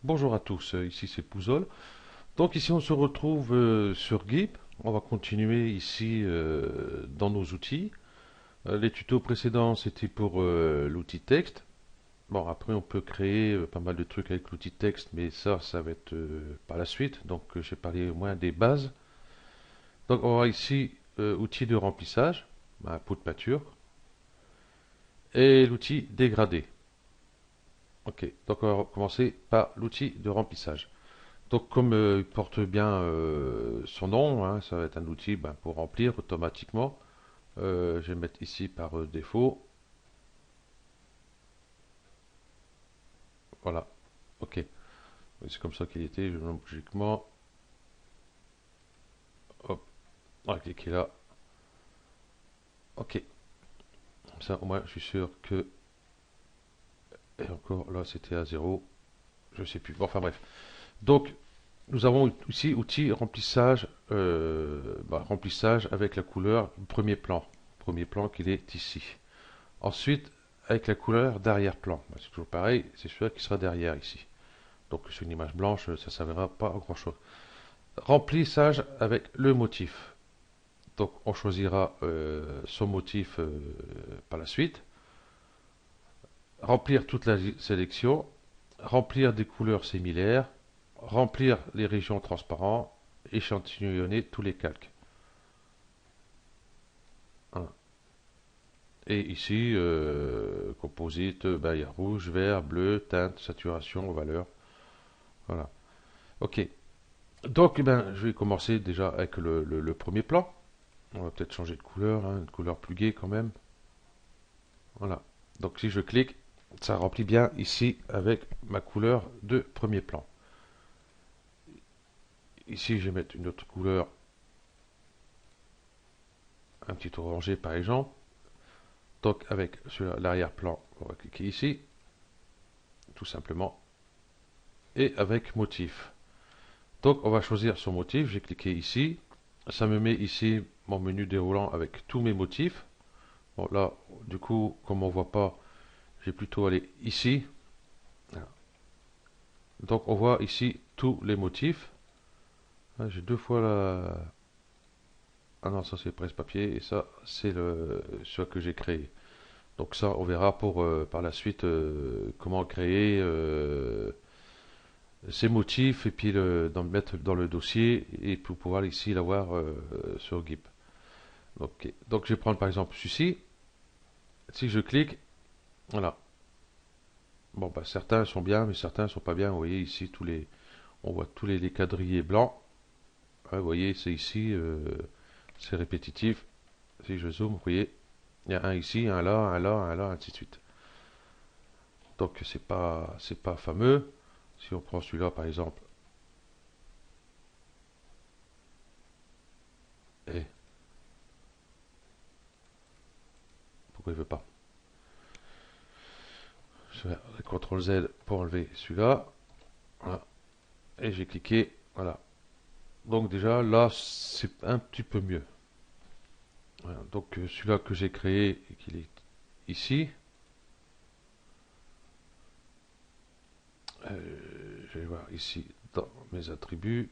Bonjour à tous, ici c'est Pouzol. Donc ici on se retrouve sur GIMP. On va continuer ici dans nos outils. Les tutos précédents c'était pour l'outil texte. Bon après on peut créer pas mal de trucs avec l'outil texte, mais ça va être par la suite. Donc j'ai parlé au moins des bases. Donc on va ici outil de remplissage, pot de pâture, et l'outil dégradé. Ok, donc on va commencer par l'outil de remplissage. Donc, comme il porte bien son nom, hein, ça va être un outil pour remplir automatiquement. Je vais mettre ici par défaut. Voilà. Ok. C'est comme ça qu'il était. Je vais logiquement. Hop. On va cliquer là. Ok. Comme ça, au moins, je suis sûr que. Et encore, là, c'était à zéro. Je sais plus. Bon, enfin, bref. Donc, nous avons ici outil remplissage. Remplissage avec la couleur premier plan. Premier plan qu'il est ici. Ensuite, avec la couleur d'arrière-plan. C'est toujours pareil, c'est celui qui sera derrière ici. Donc sur une image blanche, ça ne servira pas à grand chose. Remplissage avec le motif. Donc on choisira son motif par la suite. Remplir toute la sélection. Remplir des couleurs similaires. Remplir les régions transparentes. Échantillonner tous les calques. Voilà. Et ici, composite, il y a rouge, vert, bleu, teinte, saturation, valeur. Voilà. Ok. Donc, je vais commencer déjà avec le premier plan. On va peut-être changer de couleur, hein, une couleur plus gaie quand même. Voilà. Donc, si je clique, ça remplit bien ici avec ma couleur de premier plan. Ici, je vais mettre une autre couleur, un petit orangé par exemple. Donc, avec l'arrière-plan, on va cliquer ici, tout simplement. Et avec motif. Donc, on va choisir son motif. J'ai cliqué ici. Ça me met ici mon menu déroulant avec tous mes motifs. Bon, là, du coup, comme on voit pas, j'ai plutôt aller ici. Donc, on voit ici tous les motifs. Ah, j'ai deux fois la. Ah non, ça c'est presse-papier et ça c'est ce que j'ai créé. Donc ça, on verra pour par la suite comment créer ces motifs et puis mettre dans le dossier et pour pouvoir ici l'avoir sur GIMP. Donc je vais prendre par exemple celui-ci. Si je clique, voilà. Bon, certains sont bien, mais certains sont pas bien. Vous voyez ici on voit tous les quadrillés blancs. Ouais, vous voyez, c'est ici, c'est répétitif. Si je zoome, vous voyez, il y a un ici, un là, un là, un là, ainsi de suite. Donc c'est pas fameux. Si on prend celui-là par exemple, et pourquoi il veut pas? Je vais CTRL Z pour enlever celui-là. Voilà. Et j'ai cliqué, voilà. Donc déjà là c'est un petit peu mieux. Voilà. Donc celui-là que j'ai créé et qu'il est ici, je vais voir ici dans mes attributs,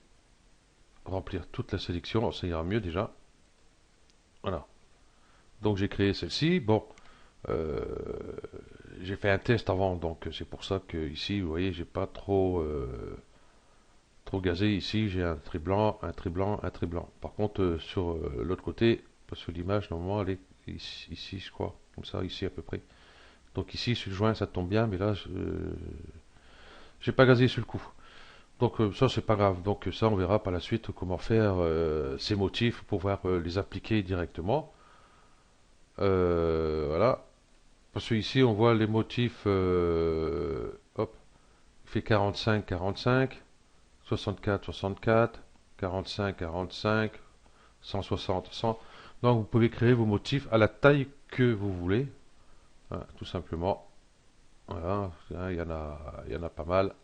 remplir toute la sélection, ça ira mieux déjà. Voilà. Donc j'ai créé celle-ci. Bon, euh, j'ai fait un test avant, donc c'est pour ça que ici, vous voyez, j'ai pas trop gazé. Ici, j'ai un trait blanc, un trait blanc, un trait blanc. Par contre, sur l'autre côté, parce que l'image normalement elle est ici, je crois, comme ça, ici à peu près. Donc ici, sur le joint, ça tombe bien, mais là, j'ai pas gazé sur le coup. Donc ça, c'est pas grave. Donc ça, on verra par la suite comment faire ces motifs pour pouvoir les appliquer directement. Voilà. Parce que ici, on voit les motifs. Hop, il fait 45, 45, 64, 64, 45, 45, 160, 100. Donc, vous pouvez créer vos motifs à la taille que vous voulez, hein, tout simplement. Voilà, hein, il y en a pas mal.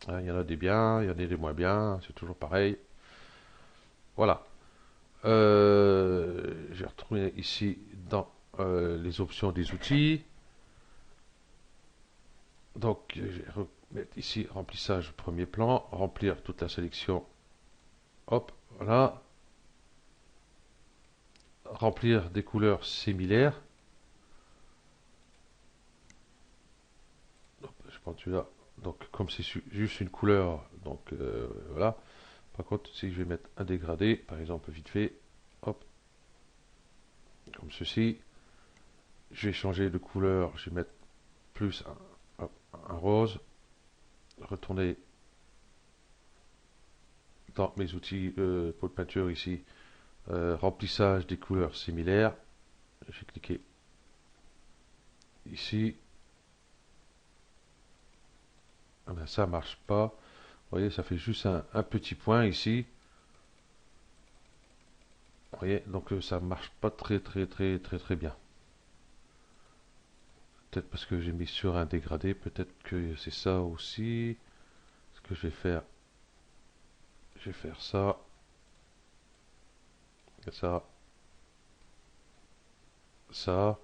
Hein, il y en a des biens, il y en a des moins bien. C'est toujours pareil. Voilà. J'ai retrouvé ici dans les options des outils. Donc, je vais ici remplissage premier plan, remplir toute la sélection. Hop, voilà. Remplir des couleurs similaires. Hop, je prends celui-là. Donc comme c'est juste une couleur, donc voilà. Par contre, si je vais mettre un dégradé, par exemple vite fait, hop, comme ceci, je vais changer de couleur, je vais mettre plus un rose, retourner dans mes outils pour de peinture ici, remplissage des couleurs similaires, je vais cliquer ici, ah ben, ça marche pas, vous voyez ça fait juste un petit point ici, vous voyez donc ça marche pas très bien. Peut-être parce que j'ai mis sur un dégradé, peut-être que c'est ça aussi. Ce que je vais faire ça, ça, ça.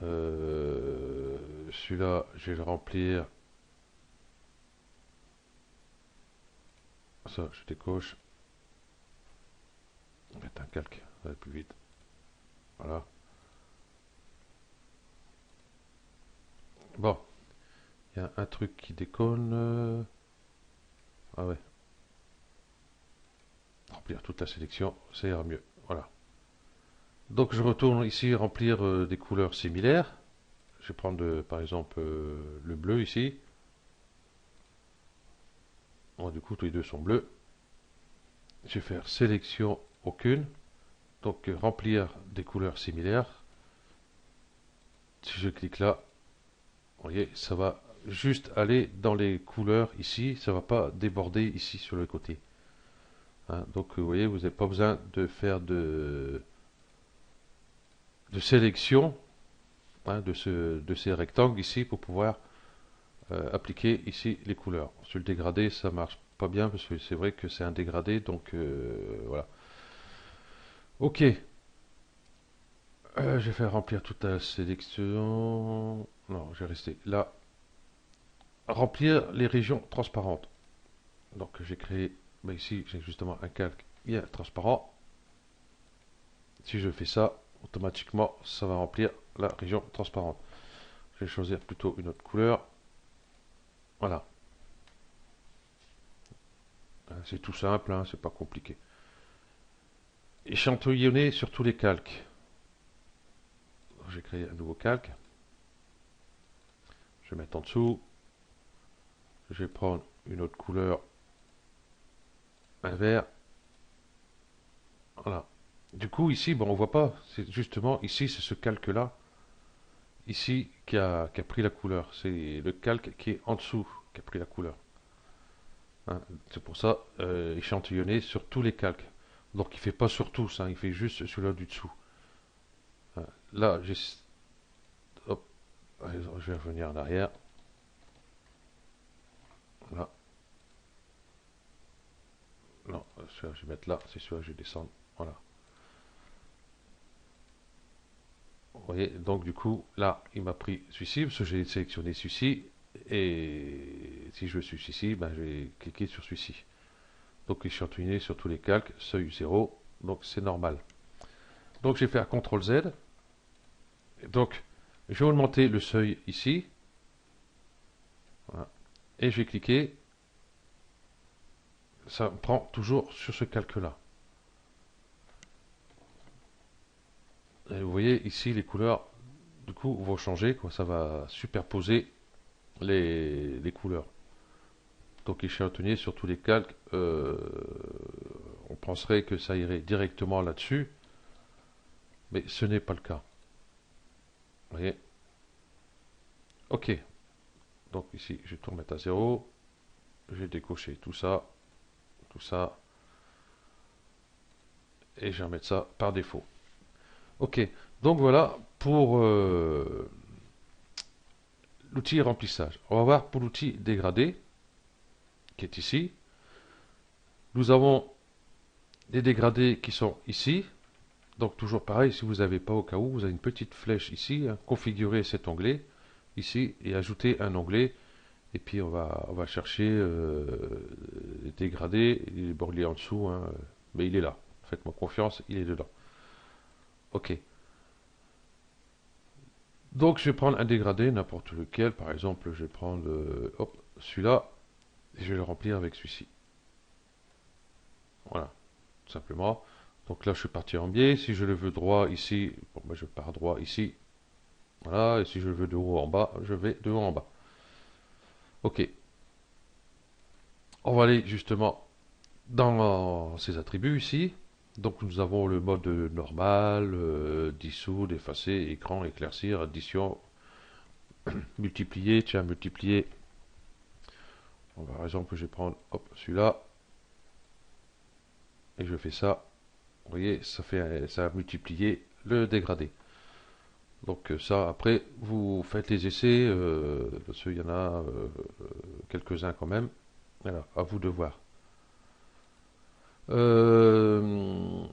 Celui-là, je vais le remplir. Ça, je décoche. On va mettre un calque, ça va aller plus vite. Voilà. Bon, il y a un truc qui déconne. Ah ouais. Remplir toute la sélection, ça ira mieux. Voilà. Donc je retourne ici remplir des couleurs similaires. Je vais prendre par exemple le bleu ici. Bon, du coup, tous les deux sont bleus. Je vais faire sélection aucune. Donc remplir des couleurs similaires. Si je clique là, vous voyez, ça va juste aller dans les couleurs ici. Ça ne va pas déborder ici sur le côté. Hein, donc vous voyez, vous n'avez pas besoin de faire de sélection hein, de ces rectangles ici pour pouvoir appliquer ici les couleurs. Sur le dégradé, ça marche pas bien parce que c'est vrai que c'est un dégradé, donc voilà. Ok, je vais faire remplir toute la sélection. Non, je vais rester là. Remplir les régions transparentes. Donc j'ai créé, ben ici j'ai justement un calque bien transparent. Si je fais ça, automatiquement ça va remplir la région transparente. Je vais choisir plutôt une autre couleur. Voilà. C'est tout simple, hein, c'est pas compliqué. Échantillonner sur tous les calques. J'ai créé un nouveau calque. Je vais mettre en dessous. Je vais prendre une autre couleur, un vert. Voilà. Du coup, ici, bon, on voit pas. C'est justement ici, c'est ce calque-là, ici, qui a pris la couleur. C'est le calque qui est en dessous qui a pris la couleur. Hein. C'est pour ça, échantillonner sur tous les calques. Donc, il fait pas sur tous, hein, il fait juste celui-là du dessous. Hein. Là, hop, je vais revenir en arrière. Là. Non, celui-là, je vais mettre là, c'est celui-là, je vais descendre. Voilà. Vous voyez, donc du coup, là, il m'a pris celui-ci, parce que j'ai sélectionné celui-ci, et si je veux celui-ci, ben, je vais cliquer sur celui-ci. Donc échantillonner sur tous les calques, seuil 0, donc c'est normal. Donc je vais faire CTRL Z, donc je vais augmenter le seuil ici, voilà, et je vais cliquer, ça me prend toujours sur ce calque-là. Et vous voyez ici les couleurs, du coup, vont changer, quoi, ça va superposer les couleurs. Donc échantillonner sur tous les calques, on penserait que ça irait directement là-dessus, mais ce n'est pas le cas. Vous voyez? Ok. Donc ici, je vais tout remettre à 0. Je vais décocher tout ça, et je vais remettre ça par défaut. Ok. Donc voilà pour l'outil remplissage. On va voir pour l'outil dégradé, qui est ici. Nous avons des dégradés qui sont ici. Donc toujours pareil, si vous n'avez pas au cas où, vous avez une petite flèche ici, hein, configurer cet onglet ici et ajouter un onglet Et puis on va chercher les dégradés, il est bordelé en dessous, hein, mais il est là. Faites-moi confiance, il est dedans. Ok. Donc je vais prendre un dégradé, n'importe lequel. Par exemple, je vais prendre hop, celui-là, et je vais le remplir avec celui-ci. Voilà, tout simplement. Donc là, je suis parti en biais. Si je le veux droit ici, bon, ben, je pars droit ici. Voilà, et si je le veux de haut en bas, je vais de haut en bas. Ok, on va aller justement dans ces attributs ici. Donc nous avons le mode normal, dissoudre, effacer, écran, éclaircir, addition, multiplier, tiens, multiplier. Bon, par exemple, je vais prendre celui-là, et je fais ça. Vous voyez, ça a multiplié le dégradé. Donc ça, après, vous faites les essais, parce qu'il y en a quelques-uns quand même. Voilà, à vous de voir. Euh,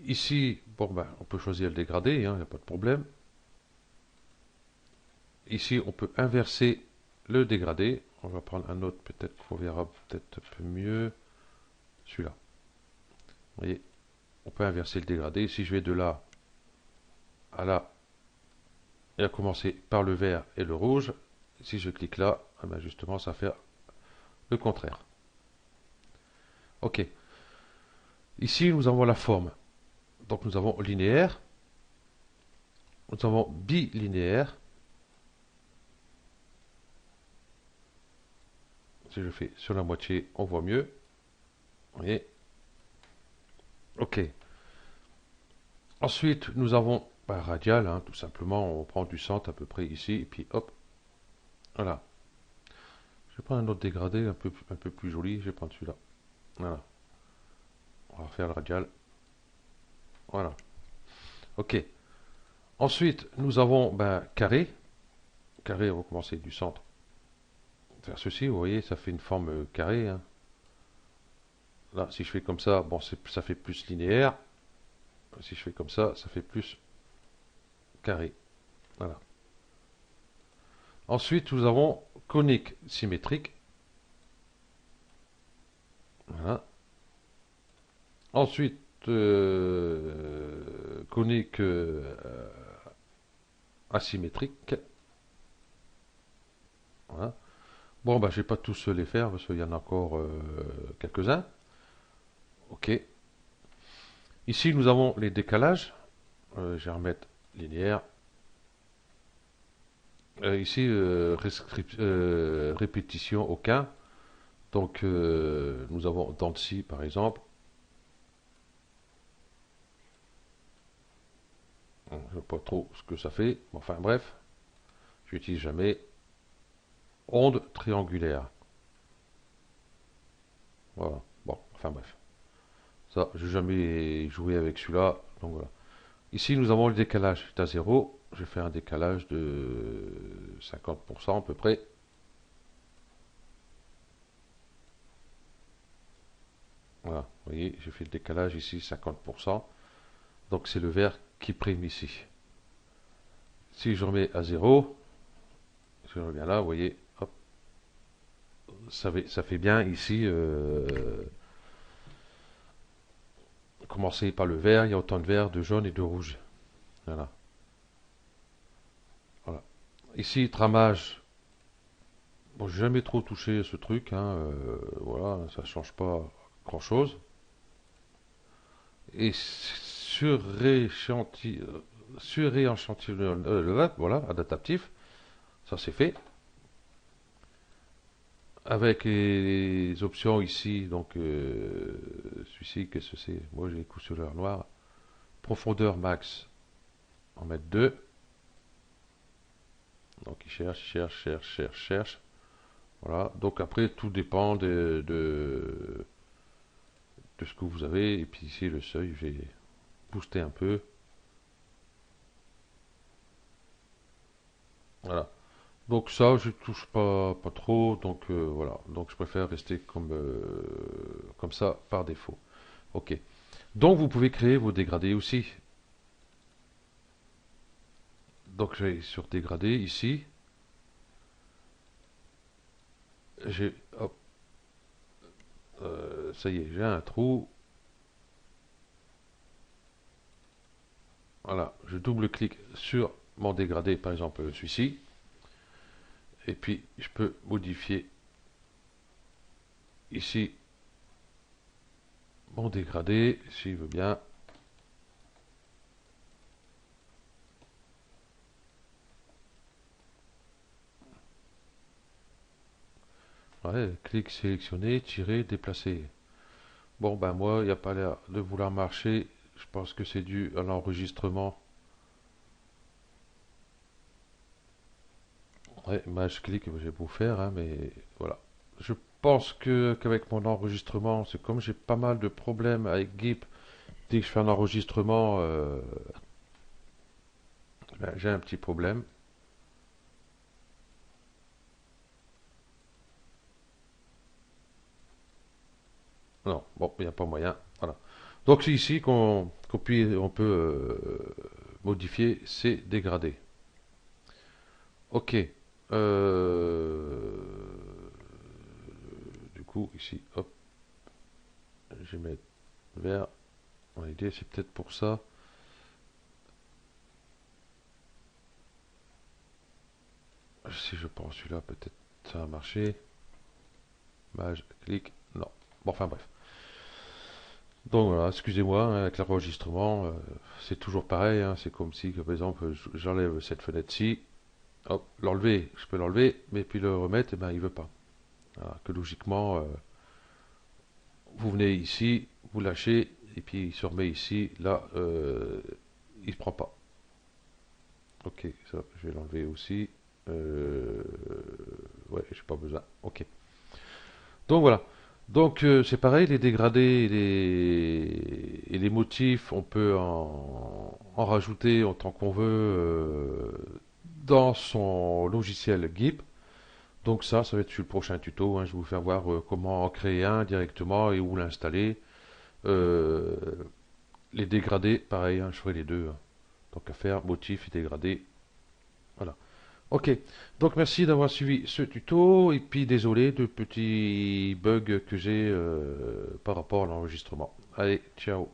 Ici, bon ben, on peut choisir le dégradé, il n'y a pas de problème. Ici, on peut inverser le dégradé. On va prendre un autre, peut-être qu'on verra peut-être un peu mieux. Celui-là. Vous voyez, on peut inverser le dégradé. Si je vais de là à là, et à commencer par le vert et le rouge, si je clique là, eh ben justement, ça fait le contraire. Ok. Ici, nous avons la forme. Donc, nous avons linéaire, nous avons bilinéaire. Si je fais sur la moitié, on voit mieux. Vous voyez. Ok. Ensuite, nous avons radial, hein, tout simplement. On prend du centre à peu près ici, et puis hop. Voilà. Je vais prendre un autre dégradé un peu plus joli. Je vais prendre celui-là. Voilà. On va faire le radial. Voilà. Ok. Ensuite, nous avons carré. Carré, on va commencer du centre. Faire ceci, vous voyez, ça fait une forme carrée. Hein. Là, si je fais comme ça, bon, ça fait plus linéaire. Si je fais comme ça fait plus carré. Voilà. Ensuite, nous avons conique symétrique. Voilà. Ensuite, conique asymétrique. Voilà. Bon, je ne vais pas tous les faire parce qu'il y en a encore quelques-uns. Ok. Ici, nous avons les décalages. Je vais remettre linéaire. Ici, répétition aucun. Donc, nous avons dans ci, par exemple. Je ne sais pas trop ce que ça fait. Enfin, bref. Je n'utilise jamais. Onde triangulaire. Voilà. Bon, enfin, bref. Ça, je n'ai jamais joué avec celui-là. Donc, voilà. Ici, nous avons le décalage. C'est à 0. Je fais un décalage de 50% à peu près. Voilà, vous voyez, j'ai fait le décalage ici, 50%. Donc c'est le vert qui prime ici. Si je remets à 0, je reviens là, vous voyez, hop, ça fait bien ici. Commencer par le vert, il y a autant de vert, de jaune et de rouge. Voilà. Voilà. Ici, tramage. Bon, j'ai jamais trop touché ce truc, hein, voilà, ça change pas grand chose. Et sur-rééchantillonnage, voilà, adaptatif, ça c'est fait. Avec les options ici, donc celui-ci, qu'est-ce que c'est? Moi j'ai les couleurs noires. Profondeur max, en mettre 2. Donc il cherche. Voilà, donc après tout dépend de ce que vous avez. Et puis ici le seuil, je vais booster un peu. Voilà. Donc ça, je touche pas trop, donc voilà. Donc je préfère rester comme ça par défaut. Ok. Donc vous pouvez créer vos dégradés aussi. Donc je vais sur dégradé ici. j'ai, hop, ça y est, j'ai un trou. Voilà, je double-clique sur mon dégradé, par exemple celui-ci, et puis je peux modifier ici mon dégradé, s'il veut bien. Ouais, clic sélectionné, tirer, déplacer. Bon, ben moi, il n'y a pas l'air de vouloir marcher. Je pense que c'est dû à l'enregistrement. Ouais, je clique, j'ai beau faire, hein, mais voilà. Je pense que qu'avec mon enregistrement, c'est comme j'ai pas mal de problèmes avec Gip, dès que je fais un enregistrement, ben, j'ai un petit problème. Non, bon, il n'y a pas moyen. Voilà. Donc c'est ici on peut modifier ces dégradés. Ok. Euh, du coup, ici, hop, je vais mettre vert. L'idée, c'est peut-être pour ça. Si je prends celui-là, peut-être ça va marcher. Mage, clic, non. Bon, enfin bref. Donc voilà, excusez-moi, hein, avec l'enregistrement, c'est toujours pareil, hein, c'est comme si, par exemple, j'enlève cette fenêtre-ci, hop, l'enlever, je peux l'enlever, mais puis le remettre, eh ben, il veut pas. Voilà, que logiquement, vous venez ici, vous lâchez, et puis il se remet ici, là, il ne prend pas. Ok, ça, je vais l'enlever aussi. Euh, ouais, j'ai pas besoin. Ok. Donc voilà. Donc c'est pareil, les dégradés et les motifs, on peut en rajouter autant qu'on veut dans son logiciel GIMP. Donc ça va être sur le prochain tuto, hein. Je vais vous faire voir comment en créer un directement et où l'installer. Euh, les dégradés, pareil, hein, je ferai les deux, hein. Donc à faire, motifs et dégradés. Voilà. Ok, donc merci d'avoir suivi ce tuto et puis désolé de petits bugs que j'ai par rapport à l'enregistrement. Allez, ciao.